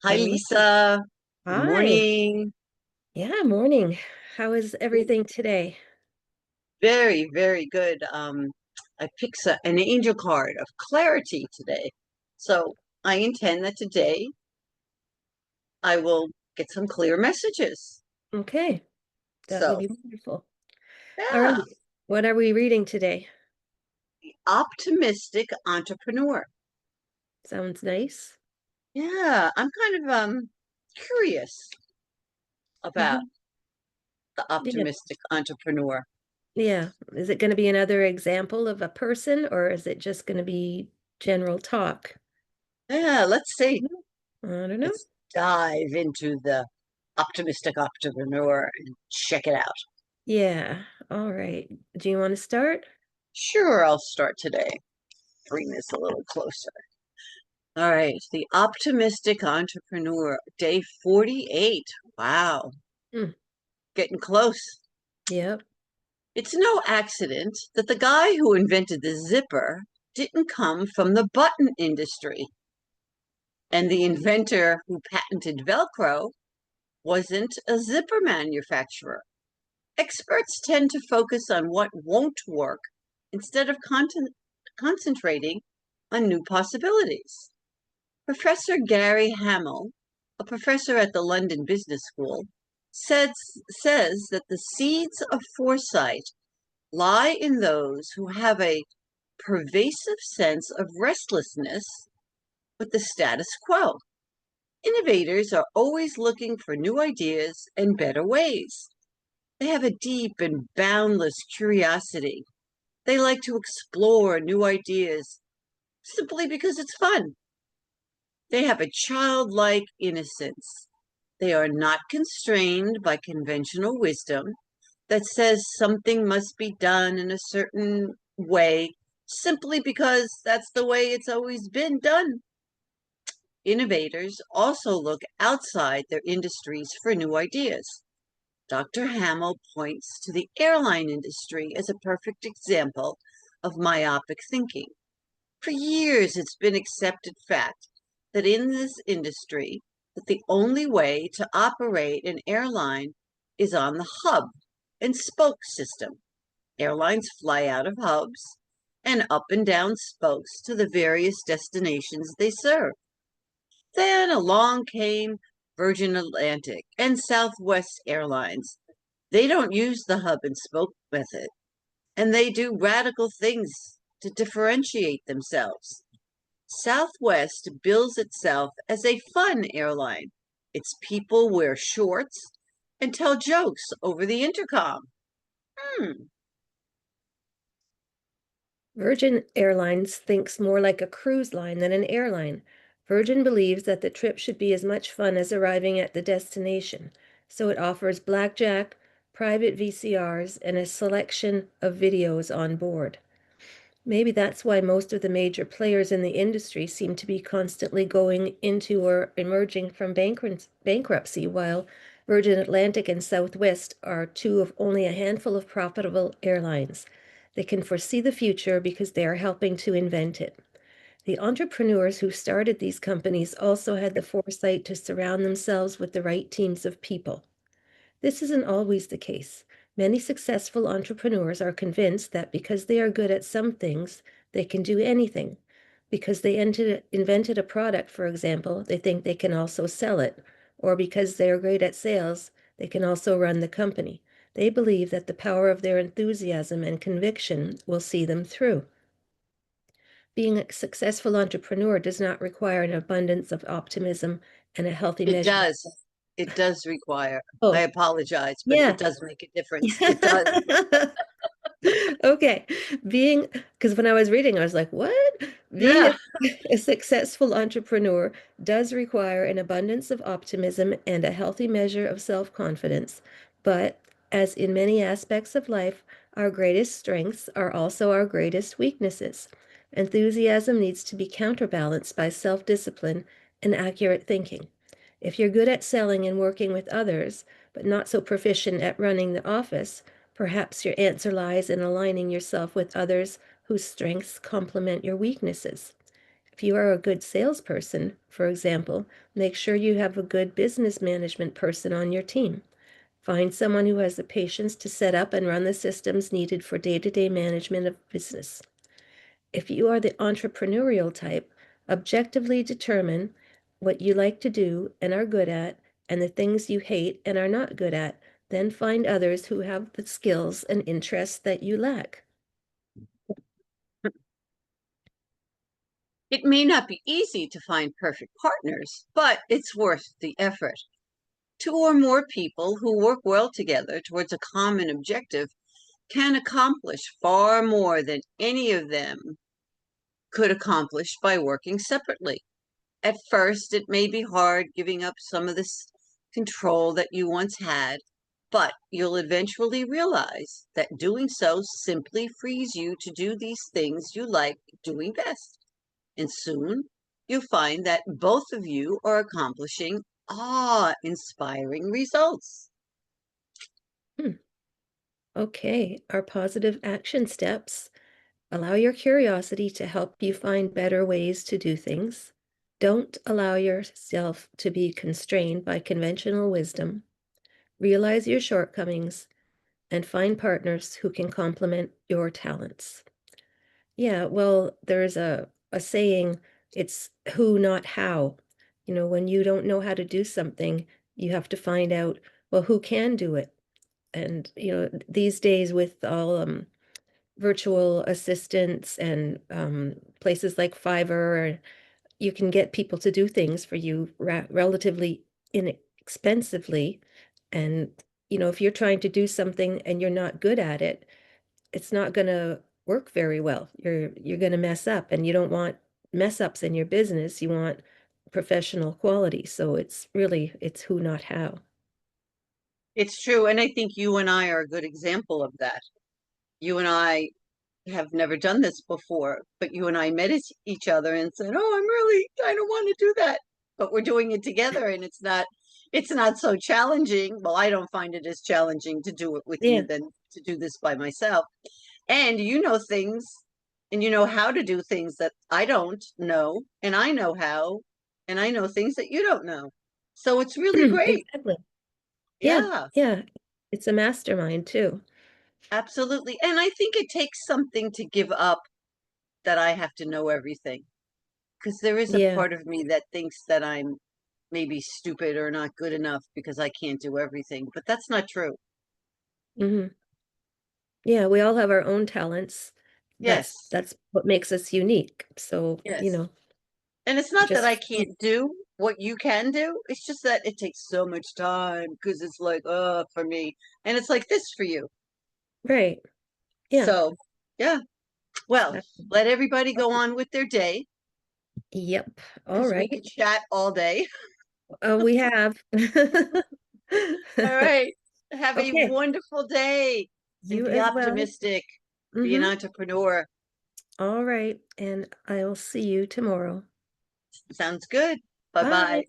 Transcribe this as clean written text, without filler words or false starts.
Hi, Hello. Lisa. Good Hi. morning. Yeah, morning. How is everything today? Very, very good. I picked an angel card of clarity today. So I intend that today I will get some clear messages. Okay, that would So, be wonderful. All yeah, right. What are we reading today? optimistic entrepreneur. Sounds nice. Yeah, I'm kind of curious about Hmm. the Yeah. optimistic entrepreneur. Yeah. Is it going to be another example of a person or is it just going to be general talk? Yeah, let's see. I don't know. Let's dive into the optimistic entrepreneur and check it out. Yeah. All right. Do you want to start? Sure, I'll start today. Bring this a little closer. All right, the optimistic entrepreneur, day 48. Wow, Mm, getting close. yep. It's no accident that the guy who invented the zipper didn't come from the button industry, and the inventor who patented Velcro wasn't a zipper manufacturer. Experts tend to focus on what won't work instead of concentrating on new possibilities. Professor Gary Hamel, a professor at the London Business School, says, says that the seeds of foresight lie in those who have a pervasive sense of restlessness with the status quo. Innovators are always looking for new ideas and better ways. They have a deep and boundless curiosity. They like to explore new ideas simply because it's fun. They have a childlike innocence. They are not constrained by conventional wisdom that says something must be done in a certain way simply because that's the way it's always been done. Innovators also look outside their industries for new ideas. Dr. Hamill points to the airline industry as a perfect example of myopic thinking. For years, it's been accepted fact that in this industry, that the only way to operate an airline is on the hub and spoke system. Airlines fly out of hubs and up and down spokes to the various destinations they serve. Then along came Virgin Atlantic and Southwest Airlines. They don't use the hub and spoke method, and they do radical things to differentiate themselves. Southwest bills itself as a fun airline. Its people wear shorts and tell jokes over the intercom. Hmm. Virgin Airlines thinks more like a cruise line than an airline. Virgin believes that the trip should be as much fun as arriving at the destination, so it offers blackjack, private VCRs, and a selection of videos on board. Maybe that's why most of the major players in the industry seem to be constantly going into or emerging from bankruptcy, while Virgin Atlantic and Southwest are two of only a handful of profitable airlines. They can foresee the future because they are helping to invent it. The entrepreneurs who started these companies also had the foresight to surround themselves with the right teams of people. This isn't always the case. Many successful entrepreneurs are convinced that because they are good at some things, they can do anything. Because they invented a product, for example, they think they can also sell it. Or because they are great at sales, they can also run the company. They believe that the power of their enthusiasm and conviction will see them through. Being a successful entrepreneur does not require an abundance of optimism and a healthy It measure. does. It does require. I Oh, apologize, but it yeah. does make a difference. It does. Okay. Because when I was reading, I was like, what? Being Yeah. a successful entrepreneur does require an abundance of optimism and a healthy measure of self-confidence. But as in many aspects of life, our greatest strengths are also our greatest weaknesses. Enthusiasm needs to be counterbalanced by self-discipline and accurate thinking. If you're good at selling and working with others, but not so proficient at running the office, perhaps your answer lies in aligning yourself with others whose strengths complement your weaknesses. If you are a good salesperson, for example, make sure you have a good business management person on your team. Find someone who has the patience to set up and run the systems needed for day-to-day management of business. If you are the entrepreneurial type, objectively determine what you like to do and are good at, and the things you hate and are not good at. Then find others who have the skills and interests that you lack. It may not be easy to find perfect partners, but it's worth the effort. Two or more people who work well together towards a common objective can accomplish far more than any of them could accomplish by working separately. At first, it may be hard giving up some of this control that you once had, but you'll eventually realize that doing so simply frees you to do these things you like doing best. And soon you'll find that both of you are accomplishing awe-inspiring results. Hmm. Okay, our positive action steps. Allow your curiosity to help you find better ways to do things. Don't allow yourself to be constrained by conventional wisdom. Realize your shortcomings and find partners who can complement your talents. Yeah, well, there's a saying, it's who, not how. You know, when you don't know how to do something, you have to find out, well, who can do it? And, these days with all virtual assistants and places like Fiverr, you can get people to do things for you relatively inexpensively. And, if you're trying to do something and you're not good at it, it's not going to work very well. You're going to mess up, and you don't want mess ups in your business. You want professional quality. So it's who, not how. It's true, and I think you and I are a good example of that. You and I have never done this before, but you and I met each other and said, "Oh, I don't want to do that." But we're doing it together and it's not so challenging. Well, I don't find it as challenging to do it with you Yeah. than to do this by myself. And you know things and you know how to do things that I don't know, and I know how, and I know things that you don't know. So it's really great. Exactly. Yeah. Yeah, Yeah. It's a mastermind too. absolutely. And I think it takes something to give up that I have to know everything. Because there is a Yeah. part of me that thinks that I'm maybe stupid or not good enough because I can't do everything, but that's not true. hmm Yeah, we all have our own talents. That's Yes, that's what makes us unique. So, yes. And it's not that just I can't do what you can do. It's just that it takes so much time because it's like, for me. And it's like this for you. right. Yeah. So, yeah. Well, Exactly. let everybody go Okay. on with their day Yep. All because we right. could chat all day. We have. All right. Have a Okay. wonderful day and You be as well. optimistic. Be an Mm-hmm. entrepreneur. All right. And I will see you tomorrow. Sounds good. Bye bye. Bye.